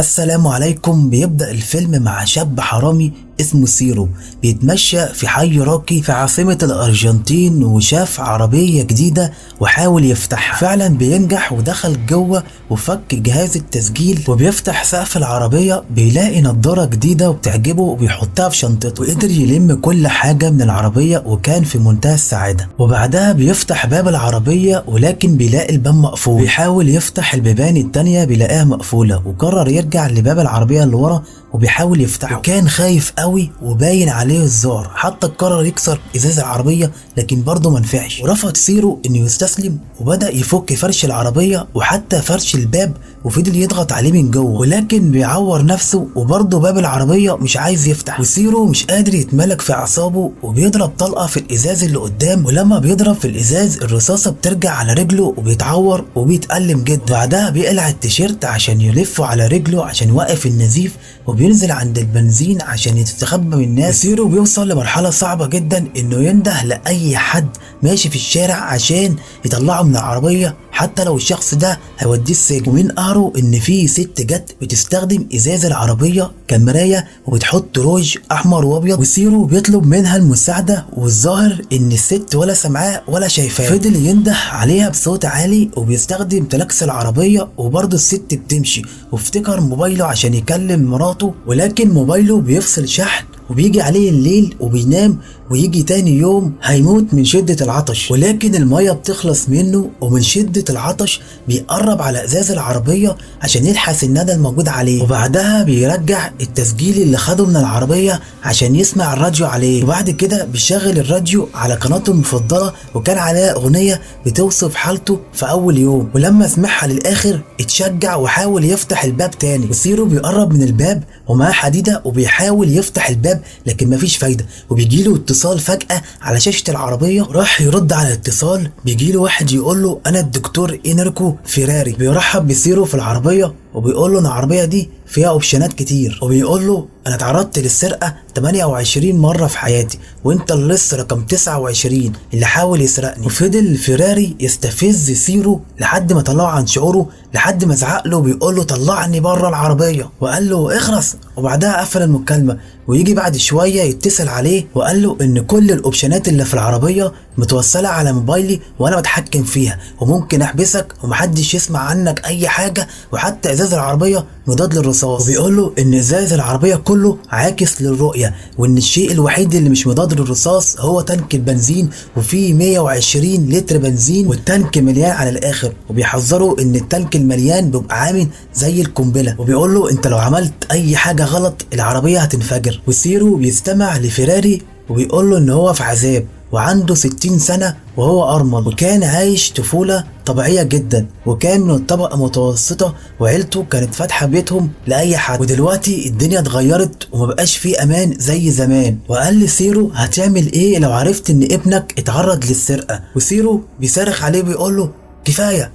السلام عليكم. بيبدأ الفيلم مع شاب حرامي اسمه سيرو بيتمشى في حي راقي في عاصمة الأرجنتين، وشاف عربية جديدة وحاول يفتحها. فعلا بينجح ودخل جوه وفك جهاز التسجيل وبيفتح سقف العربية، بيلاقي نضارة جديدة وبتعجبه وبيحطها في شنطته، وقدر يلم كل حاجة من العربية وكان في منتهى السعادة. وبعدها بيفتح باب العربية ولكن بيلاقي الباب مقفول، بيحاول يفتح البيبان التانية بيلاقيها مقفولة، وقرر يرجع لباب العربية اللي ورا وبيحاول يفتحه، وكان خايف قوي وباين عليه الذعر، حتى قرر يكسر ازاز العربيه لكن برضه منفعش. ورفض سيرو انه يستسلم وبدا يفك فرش العربيه وحتى فرش الباب، وفضل يضغط عليه من جوه ولكن بيعور نفسه، وبرضه باب العربيه مش عايز يفتح. وسيرو مش قادر يتملك في اعصابه وبيضرب طلقه في الازاز اللي قدام، ولما بيضرب في الازاز الرصاصه بترجع على رجله وبيتعور وبيتألم جدا. بعدها بيقلع التيشيرت عشان يلفه على رجله عشان يوقف النزيف، وبينزل عند البنزين عشان يستخبى من الناس. سيرو بيوصل لمرحلة صعبة جدا انه ينده لأي حد ماشي في الشارع عشان يطلعه من العربية حتى لو الشخص ده هيوديه السجن. ومن قهره ان في ست جت بتستخدم ازاز العربية كمراية وبتحط روج احمر وابيض، وسيرو بيطلب منها المساعدة، والظاهر ان الست ولا سمعاه ولا شايفاه. فضل ينده عليها بصوت عالي وبيستخدم تلاكس العربية، وبرضه الست بتمشي، وافتكر موبايله عشان يكلم مراته ولكن موبايله بيفصل شحن، وبيجي عليه الليل وبينام، ويجي تاني يوم هيموت من شدة العطش، ولكن المية بتخلص منه، ومن شدة العطش بيقرب على ازاز العربية عشان يلحس الندى الموجود عليه. وبعدها بيرجع التسجيل اللي خده من العربية عشان يسمع الراديو عليه، وبعد كده بيشغل الراديو على قناته المفضلة وكان عليها اغنية بتوصف حالته في اول يوم. ولما سمعها للاخر اتشجع وحاول يفتح الباب تاني، وسيرو بيقرب من الباب ومعاه حديدة وبيحاول يفتح الباب لكن مفيش فايدة، وبيجيله اتصال فجأة على شاشة العربية. راح يرد على الاتصال، بيجيله واحد يقول له انا الدكتور إنريكو فيراري. بيرحب بسيرو في العربية وبيقول له ان العربية دي فيها اوبشنات كتير، وبيقول له انا اتعرضت للسرقة 28 مرة في حياتي وانت اللص رقم 29 اللي حاول يسرقني. وفضل فيراري يستفز سيرو لحد ما طلعه عن شعوره، لحد ما زعق له بيقول له طلعني بره العربية وقال له اخرس، وبعدها قفل المكالمة. ويجي بعد شوية يتصل عليه وقال له ان كل الاوبشنات اللي في العربية متوصلة على موبايلي وانا بتحكم فيها، وممكن احبسك ومحدش يسمع عنك اي حاجة، وحتى ازاز العربية مضاد للرصاص. وبيقول له ان ازاز العربية كله عاكس للرؤية، وان الشيء الوحيد اللي مش مضاد للرصاص هو تانك البنزين، وفيه 120 لتر بنزين والتانك مليان على الاخر. وبيحذروا ان التانك المليان بيبقى عامل زي القنبلة، وبيقول له انت لو عملت اي حاجة غلط العربية هتنفجر. وسيرو بيستمع لفيراري وبيقول له ان هو في عذاب وعنده 60 سنة وهو أرمل، وكان عايش طفولة طبيعية جدا، وكان من الطبقة متوسطة وعيلته كانت فاتحة بيتهم لأي حد. ودلوقتي الدنيا اتغيرت ومبقاش فيه أمان زي زمان. وقال لسيرو هتعمل ايه لو عرفت ان ابنك اتعرض للسرقة؟ وسيرو بيصرخ عليه بيقول له كفاية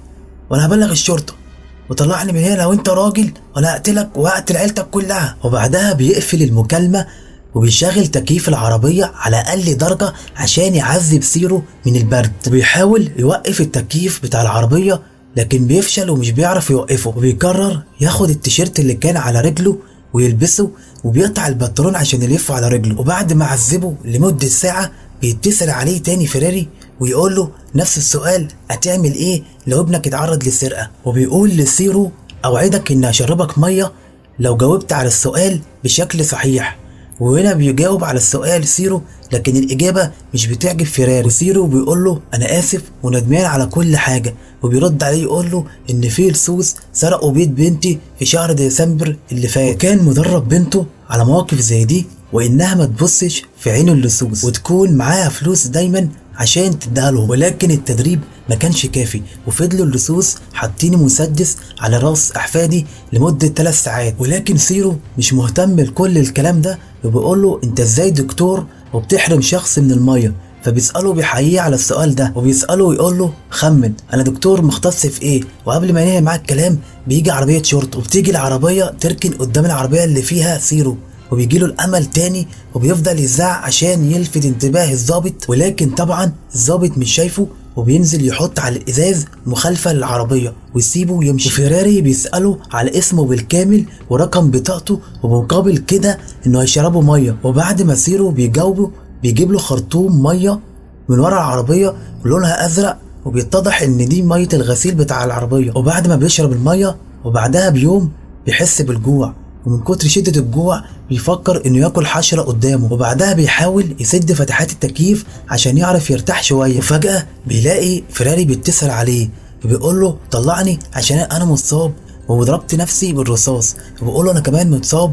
وانا هبلغ الشرطة، وطلعني من هنا لو انت راجل وانا هقتلك وهقتل عيلتك كلها. وبعدها بيقفل المكالمة وبيشغل تكييف العربية على أقل درجة عشان يعذب سيرو من البرد، وبيحاول يوقف التكييف بتاع العربية لكن بيفشل ومش بيعرف يوقفه. وبيقرر ياخد التيشيرت اللي كان على رجله ويلبسه، وبيقطع البنطلون عشان يلفه على رجله. وبعد ما عذبه لمدة ساعة بيتصل عليه تاني فيراري ويقول له نفس السؤال هتعمل ايه لو ابنك اتعرض للسرقة؟ وبيقول لسيرو اوعدك اني هشربك مية لو جاوبت على السؤال بشكل صحيح. وهنا بيجاوب على السؤال سيرو لكن الإجابة مش بتعجب فيراري، وسيرو بيقول له أنا آسف وندمان على كل حاجة. وبيرد عليه يقول له إن في لصوص سرقوا بيت بنتي في شهر ديسمبر اللي فات، وكان مدرب بنته على مواقف زي دي وإنها ما تبصش في عين اللصوص وتكون معاها فلوس دايما عشان تديها لهم. ولكن التدريب ما كانش كافي، وفضلوا اللصوص حاطين مسدس على راس احفادي لمده 3 ساعات. ولكن سيرو مش مهتم بكل الكلام ده، وبيقول له انت ازاي دكتور وبتحرم شخص من الميه؟ فبيساله بيحييه على السؤال ده، وبيساله ويقول له خمن انا دكتور مختص في ايه. وقبل ما ينهي معاه الكلام بيجي عربيه شرطه، وبتيجي العربيه تركن قدام العربيه اللي فيها سيرو، وبيجيله الامل تاني وبيفضل يزعق عشان يلفت انتباه الضابط، ولكن طبعا الضابط مش شايفه وبينزل يحط على الازاز مخالفه للعربيه ويسيبه ويمشي. وفيراري بيساله على اسمه بالكامل ورقم بطاقته، ومقابل كده انه هيشربوا ميه. وبعد ما سيرو بيجاوبه بيجيب له خرطوم ميه من ورا العربيه ولونها ازرق، وبيتضح ان دي ميه الغسيل بتاع العربيه. وبعد ما بيشرب الميه وبعدها بيوم بيحس بالجوع، ومن كتر شدة الجوع بيفكر انه ياكل حشرة قدامه. وبعدها بيحاول يسد فتحات التكييف عشان يعرف يرتاح شوية. وفجأة بيلاقي فيراري بيتصل عليه وبيقول له طلعني عشان انا مصاب وضربت نفسي بالرصاص. وبيقول له انا كمان متصاب،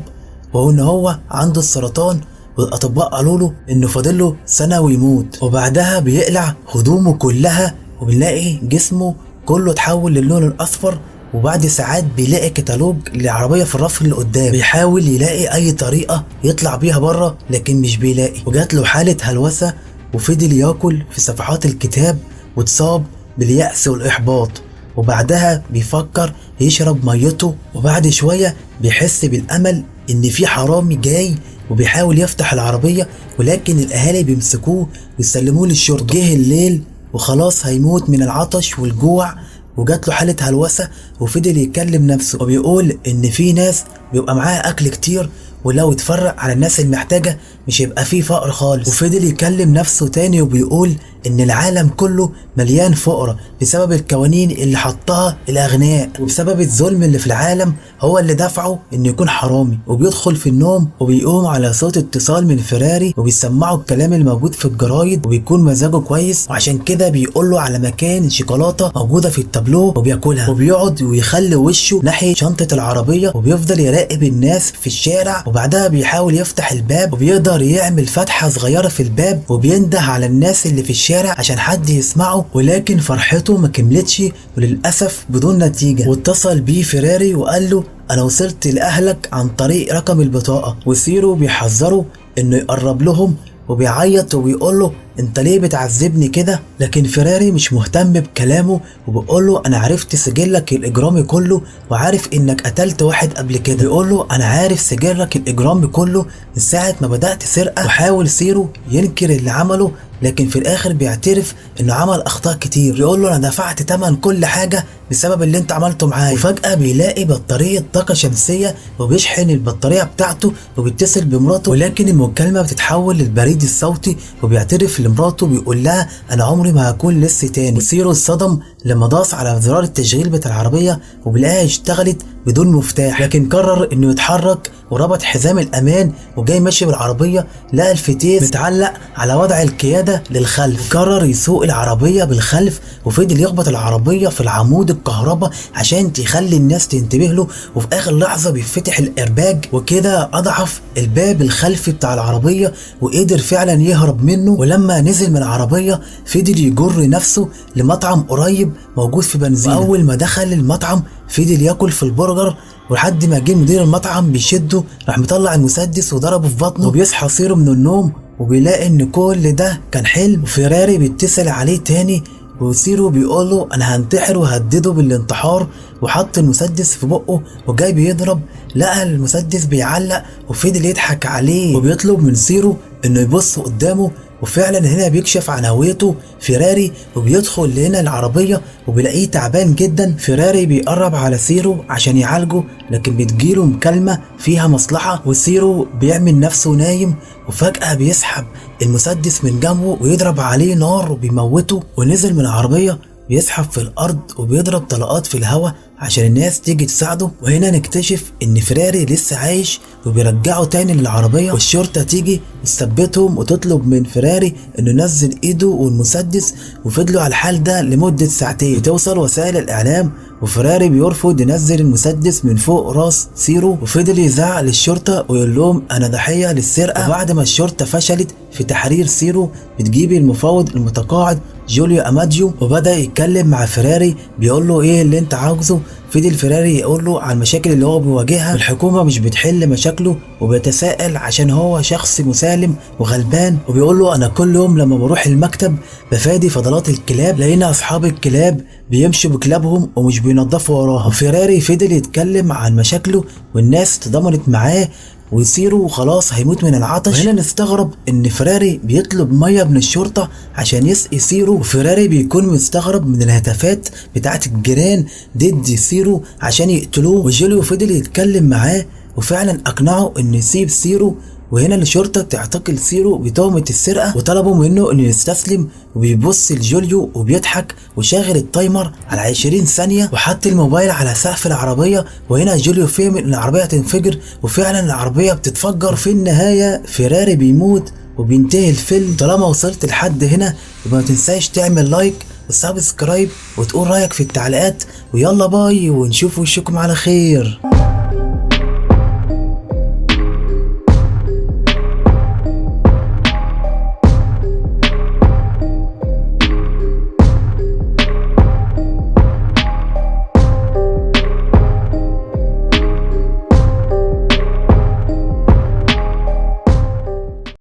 وهو ان هو عنده السرطان، والاطباء قالوا له انه فاضل له سنة ويموت. وبعدها بيقلع هدومه كلها وبنلاقي جسمه كله اتحول للون الاصفر. وبعد ساعات بيلاقي كتالوج للعربية في الرف اللي قدام، بيحاول يلاقي اي طريقة يطلع بيها بره لكن مش بيلاقي. وجات له حالة هلوسة وفضل ياكل في صفحات الكتاب واتصاب باليأس والإحباط. وبعدها بيفكر يشرب ميته، وبعد شوية بيحس بالأمل إن في حرامي جاي وبيحاول يفتح العربية، ولكن الأهالي بيمسكوه ويسلموه للشرطة. جه الليل وخلاص هيموت من العطش والجوع، وجات له حالة هلوسة وفضل يكلم نفسه وبيقول إن في ناس بيبقى معاها أكل كتير، ولو اتفرق على الناس المحتاجة مش هيبقى فيه فقر خالص. وفضل يكلم نفسه تاني وبيقول ان العالم كله مليان فقراء بسبب القوانين اللي حطها الاغنياء، وبسبب الظلم اللي في العالم هو اللي دفعه انه يكون حرامي. وبيدخل في النوم وبيقوم على صوت اتصال من فيراري وبيسمعه الكلام اللي موجود في الجرايد، وبيكون مزاجه كويس، وعشان كده بيقول له على مكان شوكولاته موجوده في التابلو وبياكلها. وبيقعد ويخلي وشه ناحيه شنطه العربيه وبيفضل يراقب الناس في الشارع. وبعدها بيحاول يفتح الباب وبيقدر يعمل فتحه صغيره في الباب وبينده على الناس اللي في الشارع عشان حد يسمعه، ولكن فرحته ما كملتش وللاسف بدون نتيجه. واتصل بيه فيراري وقال له انا وصلت لاهلك عن طريق رقم البطاقه. وسيرو بيحذره انه يقرب لهم وبيعيط وبيقول له انت ليه بتعذبني كده؟ لكن فيراري مش مهتم بكلامه وبيقول له انا عرفت سجلك الاجرامي كله وعارف انك قتلت واحد قبل كده. بيقول له انا عارف سجلك الاجرامي كله من ساعه ما بدات سرقه. وحاول سيرو ينكر اللي عمله، لكن في الاخر بيعترف انه عمل اخطاء كتير. يقول له انا دفعت تمن كل حاجه بسبب اللي انت عملته معايا. وفجاه بيلاقي بطاريه طاقه شمسيه وبيشحن البطاريه بتاعته وبيتصل بمراته، ولكن المكالمه بتتحول للبريد الصوتي وبيعترف لمراته بيقول لها انا عمري ما هكون لسه تاني. وسيرو اتصدم لما داس على زرار التشغيل بتاع العربيه وبيلاقيها اشتغلت بدون مفتاح، لكن قرر انه يتحرك وربط حزام الامان وجاي ماشي بالعربيه لقى الفتيس متعلق على وضع القياده للخلف. قرر يسوق العربيه بالخلف وفضل يخبط العربيه في العمود الكهرباء عشان تخلي الناس تنتبه له. وفي اخر لحظه بيفتح الارباج وكده اضعف الباب الخلفي بتاع العربيه وقدر فعلا يهرب منه. ولما نزل من العربيه فضل يجر نفسه لمطعم قريب موجود في بنزينه. واول ما دخل المطعم فضل ياكل في البرجر ولحد ما جه مدير المطعم بيشده راح مطلع المسدس وضربه في بطنه. وبيصحى سيرو من النوم وبيلاقي ان كل ده كان حلم. وفيراري بيتصل عليه تاني وسيرو بيقول له انا هنتحر وهدده بالانتحار، وحط المسدس في بقه وجاي بيضرب لقى المسدس بيعلق وفضل يضحك عليه وبيطلب من سيرو انه يبص قدامه. وفعلا هنا بيكشف عن هويته فيراري وبيدخل هنا العربية وبيلاقيه تعبان جدا. فيراري بيقرب على سيرو عشان يعالجه لكن بتجيله مكالمة فيها مصلحة، وسيرو بيعمل نفسه نايم وفجأة بيسحب المسدس من جنبه ويضرب عليه نار وبيموته. ونزل من العربية بيسحب في الارض وبيضرب طلقات في الهواء عشان الناس تيجي تساعده. وهنا نكتشف ان فيراري لسه عايش وبيرجعه تاني للعربية، والشرطة تيجي تثبتهم وتطلب من فيراري انه ينزل ايده والمسدس. وفضلوا على الحال ده لمدة ساعتين. بتوصل وسائل الاعلام وفيراري بيرفض ينزل المسدس من فوق راس سيرو وفضل يزعق للشرطة ويقول لهم انا ضحية للسرقة. وبعد ما الشرطة فشلت في تحرير سيرو بتجيب المفاوض المتقاعد جوليو اماديو وبدأ يتكلم مع فيراري بيقول له ايه اللي انت عاوزه. فضل فيراري يقول له على المشاكل اللي هو بيواجهها والحكومة مش بتحل مشاكله، وبيتساءل عشان هو شخص مسالم وغلبان. وبيقول له انا كل يوم لما بروح المكتب بفادي فضلات الكلاب لقينا اصحاب الكلاب بيمشوا بكلابهم ومش بينضفوا وراها. وفيراري فضل يتكلم عن مشاكله والناس تضامنت معاه وسيرو خلاص هيموت من العطش. وهنا نستغرب ان فيراري بيطلب ميه من الشرطه عشان يسقي سيرو، وفيراري بيكون مستغرب من الهتافات بتاعت الجيران ضد سيرو عشان يقتلوه. وجوليو فضل يتكلم معاه وفعلا اقنعه انه يسيب سيرو. وهنا الشرطة تعتقل سيرو بتهمة السرقة وطلبوا منه انه يستسلم، وبيبص لجوليو وبيضحك وشاغل التايمر على 20 ثانية وحط الموبايل على سقف العربية. وهنا جوليو فهم ان العربية هتنفجر، وفعلا العربية بتتفجر. في النهاية فيراري بيموت وبينتهي الفيلم. طالما وصلت لحد هنا يبقى ما تنساش تعمل لايك وسبسكرايب وتقول رأيك في التعليقات، ويلا باي ونشوف وشكم على خير.